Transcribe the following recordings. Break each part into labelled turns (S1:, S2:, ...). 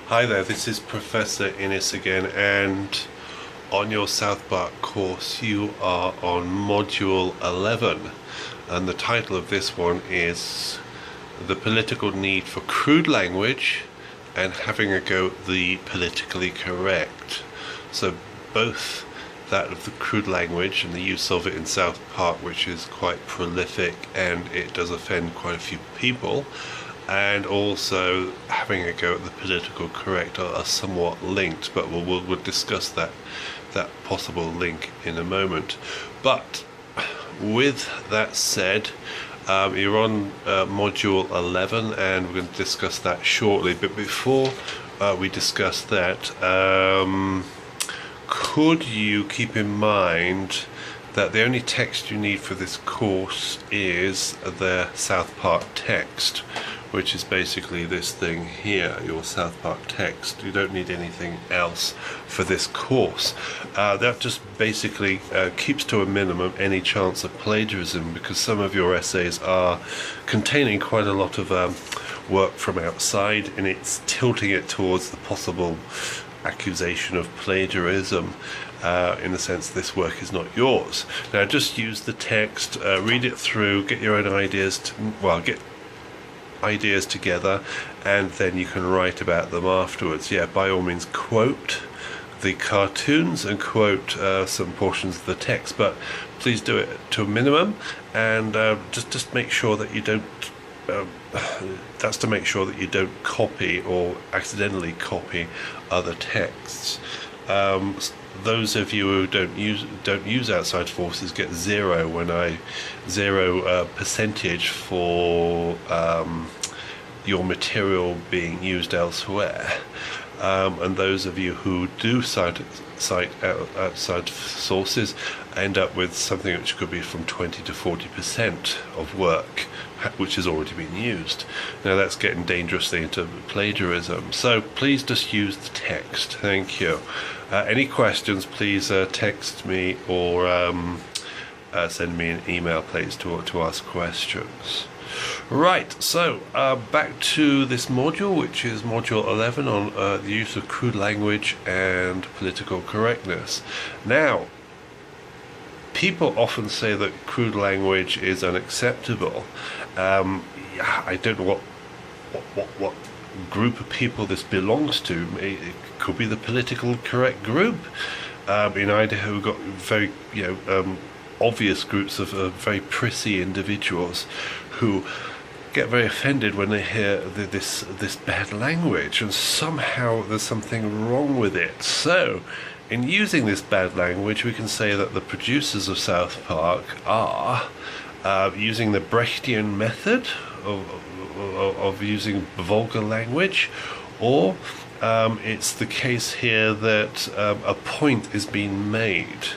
S1: Hi there, this is Professor Innes again, and on your SouthPark course you are on Module 11, and the title of this one is The Political Need for Crude Language and Having a Go at the Politically Correct. So both that of the crude language and the use of it in SouthPark, which is quite prolific and it does offend quite a few people, and also having a go at the political correct are somewhat linked, but we'll discuss that possible link in a moment. But with that said, you're on module 11 and we're going to discuss that shortly. But before we discuss that, could you keep in mind that the only text you need for this course is the SouthPark text, which is basically this thing here, your SouthPark text. You don't need anything else for this course. That just basically keeps to a minimum any chance of plagiarism, because some of your essays are containing quite a lot of work from outside, and it's tilting it towards the possible accusation of plagiarism. In the sense this work is not yours. Now just use the text, read it through, get your own ideas, get ideas together, and then you can write about them afterwards. Yeah, by all means quote the cartoons and quote some portions of the text, but please do it to a minimum, and just make sure that you don't that's to make sure that you don't copy or accidentally copy other texts. Those of you who don't use outside forces get zero percentage for your material being used elsewhere, and those of you who do cite outside sources end up with something which could be from 20 to 40% of work which has already been used. Now that's getting dangerously into plagiarism, so please just use the text. Thank you. Any questions, please text me or send me an email, please, to ask questions. Right, so back to this module, which is module 11 on the use of crude language and political correctness. Now, people often say that crude language is unacceptable. I don't know what group of people this belongs to. It could be the political correct group. In Idaho, we've got very obvious groups of very prissy individuals who get very offended when they hear this bad language, and somehow there's something wrong with it. So in using this bad language, we can say that the producers of SouthPark are using the Brechtian method of using vulgar language, or it's the case here that a point is being made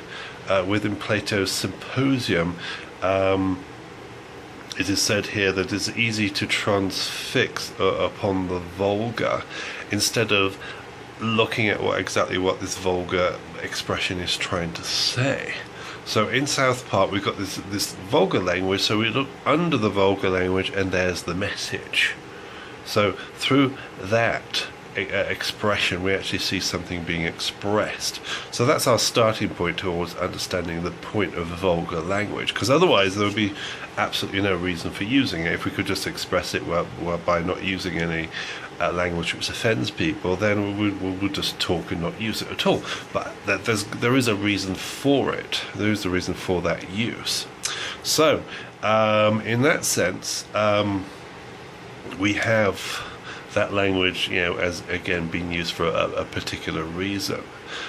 S1: within Plato's Symposium. It is said here that it's easy to transfix upon the vulgar instead of looking at exactly what this vulgar expression is trying to say. So in SouthPark we've got this vulgar language, so we look under the vulgar language and there's the message. So through that expression we actually see something being expressed. So that's our starting point towards understanding the point of vulgar language, because otherwise there would be absolutely no reason for using it. If we could just express it by not using any language which offends people, then we'll just talk and not use it at all. But there is a reason for it. There is a reason for that use. So in that sense, we have that language, as again being used for a particular reason.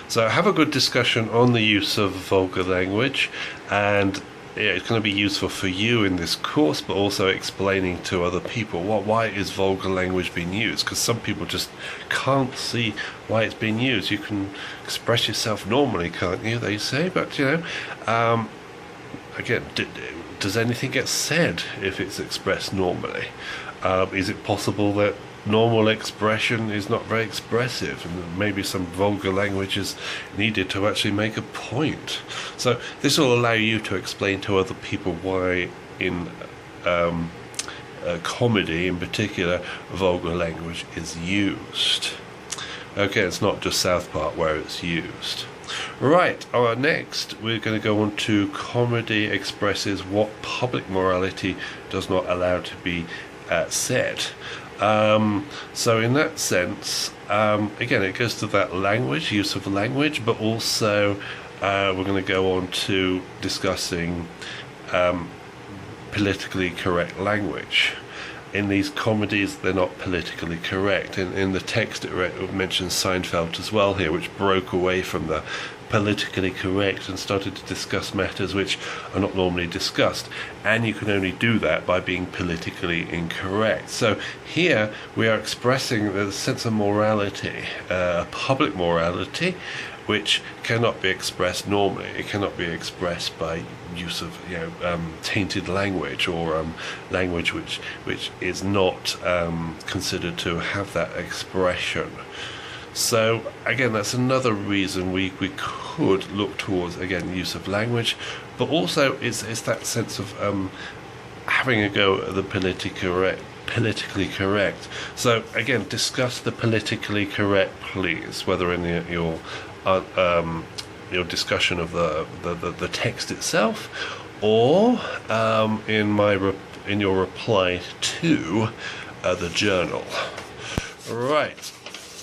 S1: So have a good discussion on the use of vulgar language, and it's going to be useful for you in this course, but also explaining to other people why is vulgar language being used, because some people just can't see why it's being used. You can express yourself normally, can't you, they say, but again, does anything get said if it's expressed normally? Is it possible that normal expression is not very expressive, and maybe some vulgar language is needed to actually make a point? So this will allow you to explain to other people why in comedy in particular vulgar language is used. Okay, it's not just South Park where it's used. Right, next we're going to go on to comedy expresses what public morality does not allow to be said. So in that sense, again, it goes to that language, use of language, but also we're going to go on to discussing politically correct language. In these comedies, they're not politically correct. In the text, it mentions Seinfeld as well here, which broke away from the politically correct and started to discuss matters which are not normally discussed. And you can only do that by being politically incorrect. So here we are expressing a sense of morality, public morality, which cannot be expressed normally. It cannot be expressed by use of tainted language or language which is not considered to have that expression. So again, that's another reason we could look towards, again, use of language, but also it's that sense of having a go at the politically correct. So again, discuss the politically correct, please, whether in your discussion of the text itself, or in your reply to the journal. Right.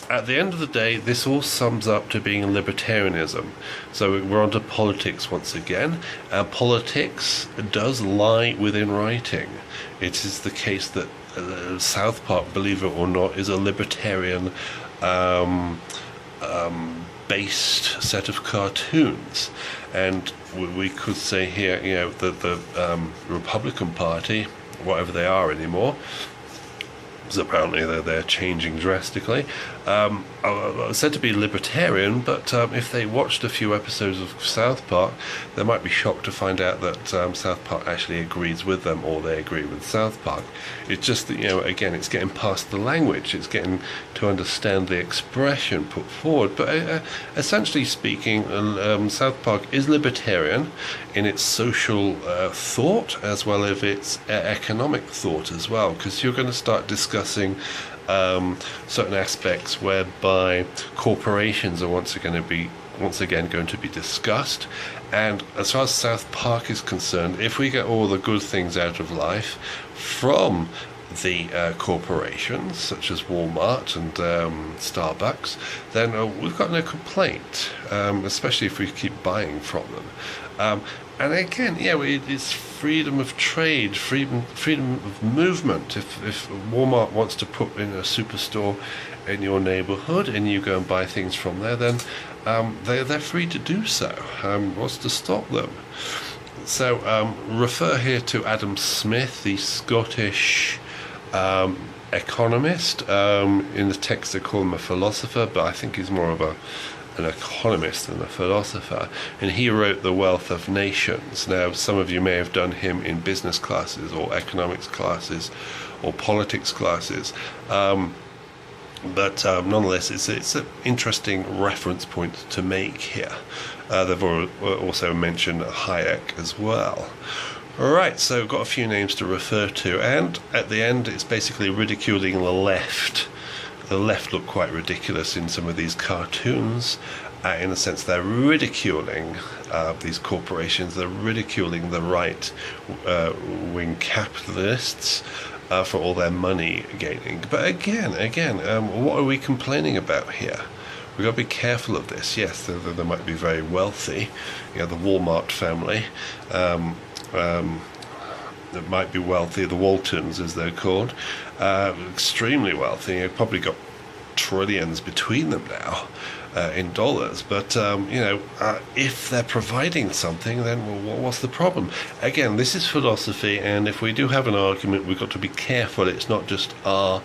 S1: At the end of the day, this all sums up to being libertarianism. So we're on to politics once again. Politics does lie within writing. It is the case that South Park, believe it or not, is a libertarian based set of cartoons. And we could say here, that the Republican Party, whatever they are anymore, because apparently they're changing drastically, are said to be libertarian, but if they watched a few episodes of South Park, they might be shocked to find out that South Park actually agrees with them, or they agree with South Park. It's just that, again, it's getting past the language, it's getting to understand the expression put forward. But essentially speaking, South Park is libertarian in its social thought, as well as its economic thought as well, because you're going to start discussing certain aspects whereby corporations are once again going to be discussed. And as far as South Park is concerned, if we get all the good things out of life from the corporations such as Walmart and Starbucks, then we've got no complaint, especially if we keep buying from them. And again, it's freedom of trade, freedom of movement. If Walmart wants to put in a superstore in your neighborhood and you go and buy things from there, then they're free to do so. What's to stop them? So refer here to Adam Smith, the Scottish economist. In the text they call him a philosopher, but I think he's more of an economist than a philosopher, and he wrote The Wealth of Nations. Now, some of you may have done him in business classes or economics classes or politics classes, but nonetheless it's an interesting reference point to make here. They've also mentioned Hayek as well. Alright, so got a few names to refer to, and at the end it's basically ridiculing the left. The left look quite ridiculous in some of these cartoons. In a sense, they're ridiculing these corporations. They're ridiculing the right-wing capitalists for all their money gaining. But again, what are we complaining about here? We've got to be careful of this. Yes, they might be very wealthy. The Walmart family. That might be wealthy, the Waltons as they're called, extremely wealthy. They've probably got trillions between them now in dollars, but if they're providing something, then what's the problem? Again, this is philosophy, and if we do have an argument, we've got to be careful. It's not just our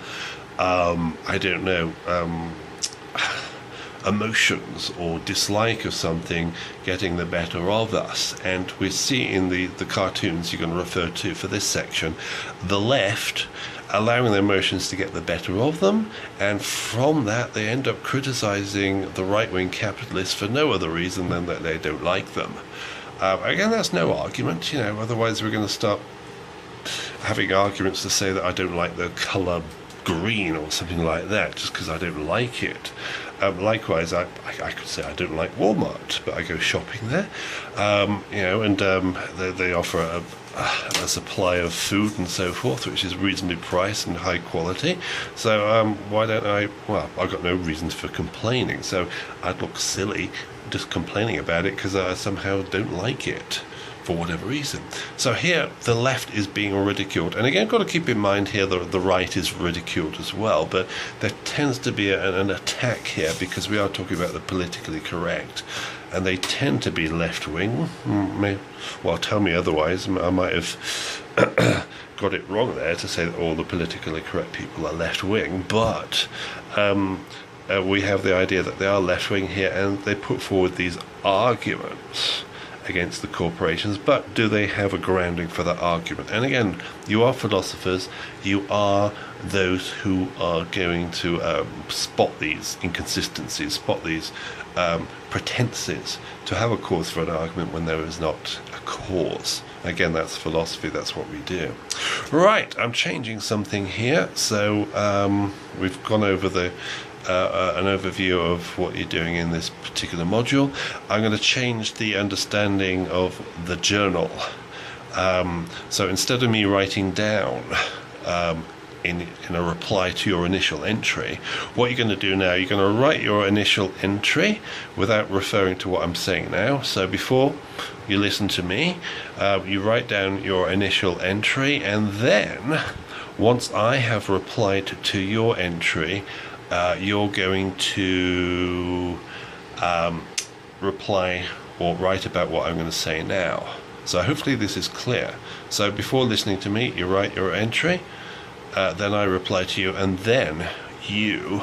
S1: emotions or dislike of something getting the better of us. And we see in the cartoons you're going to refer to for this section, the left allowing their emotions to get the better of them, and from that they end up criticizing the right-wing capitalists for no other reason than that they don't like them. Again, that's no argument, otherwise we're going to start having arguments to say that I don't like the colour green or something like that, just because I don't like it. Likewise, I could say I don't like Walmart, but I go shopping there, and they offer a supply of food and so forth, which is reasonably priced and high quality. So why don't I? Well, I've got no reason for complaining. So I'd look silly just complaining about it because I somehow don't like it for whatever reason. So here the left is being ridiculed, and again, got to keep in mind here the right is ridiculed as well, but there tends to be an attack here because we are talking about the politically correct, and they tend to be left-wing. Well, tell me otherwise. I might have got it wrong there to say that all the politically correct people are left-wing, but we have the idea that they are left-wing here, and they put forward these arguments against the corporations, but do they have a grounding for that argument? And again, you are philosophers, you are those who are going to spot these inconsistencies, spot these pretenses to have a cause for an argument when there is not a cause. Again, that's philosophy, that's what we do. Right, I'm changing something here, so we've gone over an overview of what you're doing in this particular module. I'm going to change the understanding of the journal. So instead of me writing down in a reply to your initial entry, what you're going to do now, you're going to write your initial entry without referring to what I'm saying now. So before you listen to me, you write down your initial entry, and then once I have replied to your entry, you're going to reply or write about what I'm going to say now. So hopefully this is clear. So before listening to me, you write your entry, then I reply to you, and then you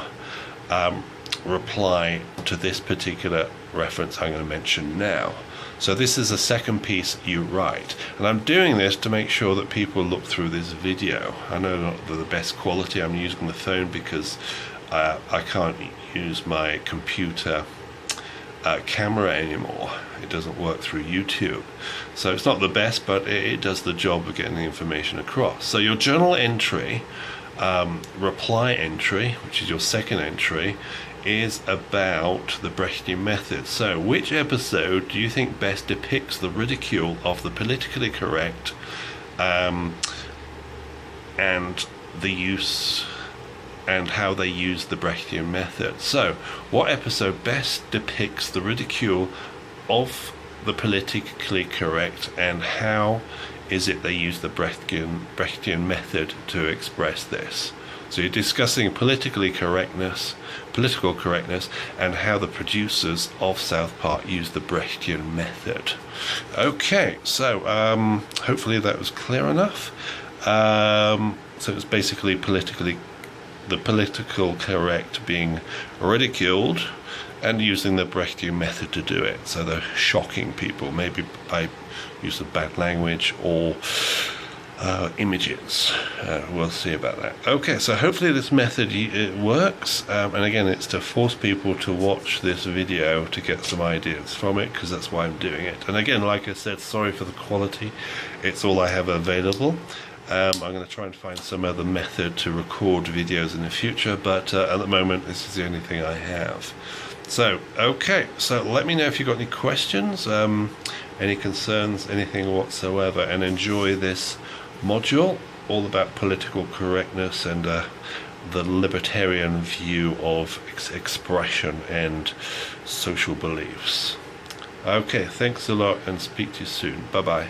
S1: reply to this particular reference I'm going to mention now. So this is the second piece you write, and I'm doing this to make sure that people look through this video. I know not the best quality. I'm using the phone because I can't use my computer camera anymore. It doesn't work through YouTube. So it's not the best, but it does the job of getting the information across. So your journal entry, reply entry, which is your second entry, is about the Brechtian method. So which episode do you think best depicts the ridicule of the politically correct and the use and how they use the Brechtian method? So what episode best depicts the ridicule of the politically correct, and how is it they use the Brechtian method to express this? So you're discussing political correctness, and how the producers of SouthPark use the Brechtian method. Okay, so hopefully that was clear enough. So it's basically the political correct being ridiculed and using the Brechtian method to do it. So they're shocking people, maybe by use of bad language or images. We'll see about that. Okay, so hopefully this method it works, and again, it's to force people to watch this video to get some ideas from it, because that's why I'm doing it. And again, like I said, sorry for the quality. It's all I have available. I'm going to try and find some other method to record videos in the future, but at the moment this is the only thing I have. So okay, so let me know if you've got any questions, any concerns, anything whatsoever, and enjoy this module all about political correctness and the libertarian view of expression and social beliefs. Okay, thanks a lot, and speak to you soon. Bye bye.